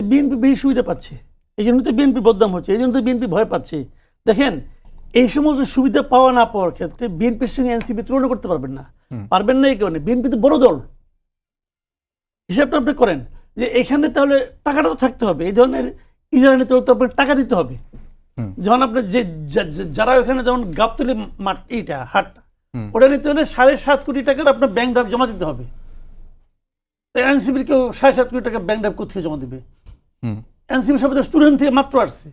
BNP বেশি সুবিধা পাচ্ছে, এই জন্য তো বিএনপি বদনাম হচ্ছে, এই জন্য তো বিএনপি ভয় পাচ্ছে। দেখেন এই সমস্ত সুবিধা পাওয়া না পাওয়ার ক্ষেত্রে বিএনপির সঙ্গে এনসিপি তুলনা করতে পারবেন না। পারবেন না এই কারণে বিএনপি তো বড় দল, হিসাবটা আপনি করেন যে এখানে তাহলে টাকাটা তো থাকতে হবে, এই ধরনের ইজারা নিতে হলে তো আপনাকে টাকা দিতে হবে। যেমন আপনার যে যারা ওখানে যেমন গাবতলী মাঠ এইটা হাটটা ওটা নিতে হলে 7.5 কোটি টাকার আপনার ব্যাংক ড্রাফট জমা দিতে হবে। এনসিপির কেউ 7.5 কোটি টাকা ব্যাংক ড্রাফট কোথেকে জমা দেবে? এনসিপি সবাই তো স্টুডেন্ট থেকে মাত্র আসছে,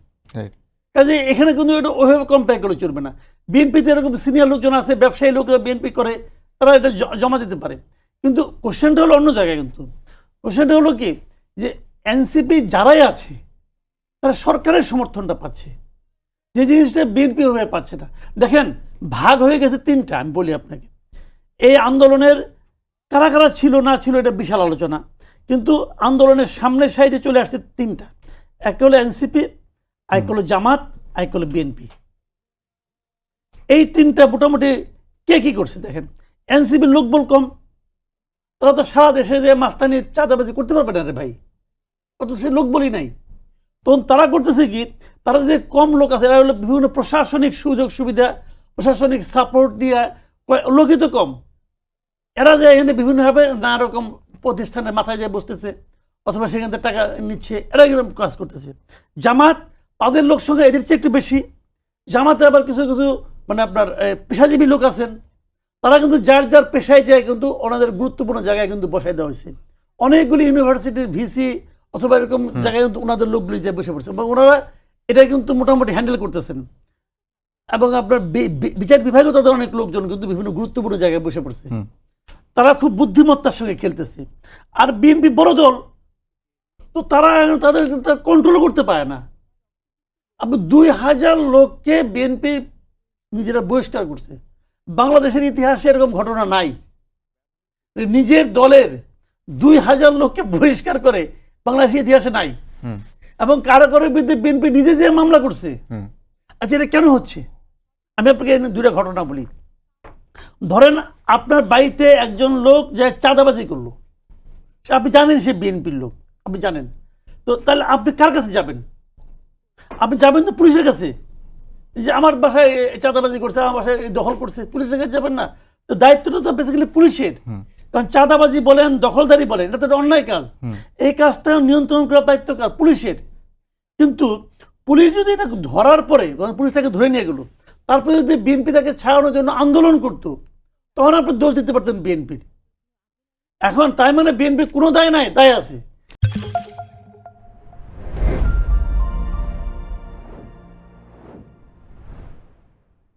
কাজে এখানে কিন্তু এটা ওইভাবে কম্পেয়ার করে চলবে না। বিএনপিতে এরকম সিনিয়র লোকজন আছে, ব্যবসায়ী লোকরা বিএনপি করে, তারা এটা জমা দিতে পারে। কিন্তু কোশ্চেনটা হলো অন্য জায়গায়, কিন্তু কোশ্চেনটা হলো কি যে এনসিপি যারাই আছে তারা সরকারের সমর্থনটা পাচ্ছে, যে জিনিসটা বিএনপি ওইভাবে পাচ্ছে না। দেখেন ভাগ হয়ে গেছে 3টা, আমি বলি আপনাকে। এই আন্দোলনের কারা কারা ছিল না ছিল এটা বিশাল আলোচনা, কিন্তু আন্দোলনের সামনের সাইডে চলে আসছে 3টা। একটা হলো এনসিপি, আরেকটা হলো জামাত, আরেকটা হলো বিএনপি। এই 3টা মোটামুটি কে কি করছে দেখেন। এনসিপির লোকবল কম, তারা তো সারা দেশে যে মাস্তানি চাঁদাবাজি করতে পারবে না রে ভাই, অত সে লোকবলই নাই। তখন তারা করতেছে কি, তারা যে কম লোক আছে এরা হলো বিভিন্ন প্রশাসনিক সুযোগ সুবিধা, প্রশাসনিক সাপোর্ট দিয়ে, লোকই তো কম, এরা যে এখানে বিভিন্নভাবে নানা রকম প্রতিষ্ঠানের মাথায় যায় বসতেছে অথবা সেখান থেকে টাকা নিচ্ছে, এরা এরকম কাজ করতেছে। জামাত তাদের লোক সংখ্যা এদের চেয়ে একটু বেশি। জামাতে আবার কিছু কিছু মানে আপনার পেশাজীবী লোক আছেন, তারা কিন্তু যার যার পেশায় যায় কিন্তু ওনাদের গুরুত্বপূর্ণ জায়গায় কিন্তু বসাই দেওয়া হয়েছে। অনেকগুলি ইউনিভার্সিটির ভিসি অথবা এরকম জায়গায় কিন্তু ওনাদের লোকগুলি যে বসে পড়ছে এবং ওনারা এটা কিন্তু মোটামুটি হ্যান্ডেল করতেছেন। এবং আপনার বিচার বিভাগেও তাদের অনেক লোকজন কিন্তু বিভিন্ন গুরুত্বপূর্ণ জায়গায় বসে পড়ছে, তারা খুব বুদ্ধিমত্তার সঙ্গে খেলতেছে। আর বিএনপি বড় দল, তো তারা তাদের কন্ট্রোল করতে পারে না। আপনি 2000 লোককে বিএনপি নিজেরা বহিষ্কার করছে। বাংলাদেশের ইতিহাসে এরকম ঘটনা নাই, নিজের দলের 2000 লোককে বহিষ্কার করে বাংলাদেশের ইতিহাসে নাই। এবং কারাগারের বিরুদ্ধে বিএনপি নিজে যে মামলা করছে। আচ্ছা এটা কেন হচ্ছে? আমি আপনাকে 2টা ঘটনা বলি। ধরেন আপনার বাড়িতে একজন লোক যে চাঁদাবাজি করলো, আপনি জানেন সে বিএনপির লোক, আপনি জানেন, তো তাহলে আপনি কার কাছে যাবেন? আপনি যাবেন তো পুলিশের কাছে, যে আমার বাসায় চাঁদাবাজি করছে, আমার বাসায় দখল করছে, পুলিশের কাছে যাবেন না? তো দায়িত্বটা তো বেসিক্যালি পুলিশের, কারণ চাঁদাবাজি বলেন দখলদারি বলেন এটা তো একটা অন্যায় কাজ, এই কাজটা নিয়ন্ত্রণ করার দায়িত্ব কার? পুলিশের। কিন্তু পুলিশ যদি এটা ধরার পরে, পুলিশ তাকে ধরে নিয়ে গেল, তারপরে যদি বিএনপি তাকে ছাড়ানোর জন্য আন্দোলন করতো, তখন আপনি দোষ দিতে পারতেন বিএনপির। এখন তাই মানে বিএনপি কোনো দায় নাই? দায় আছে।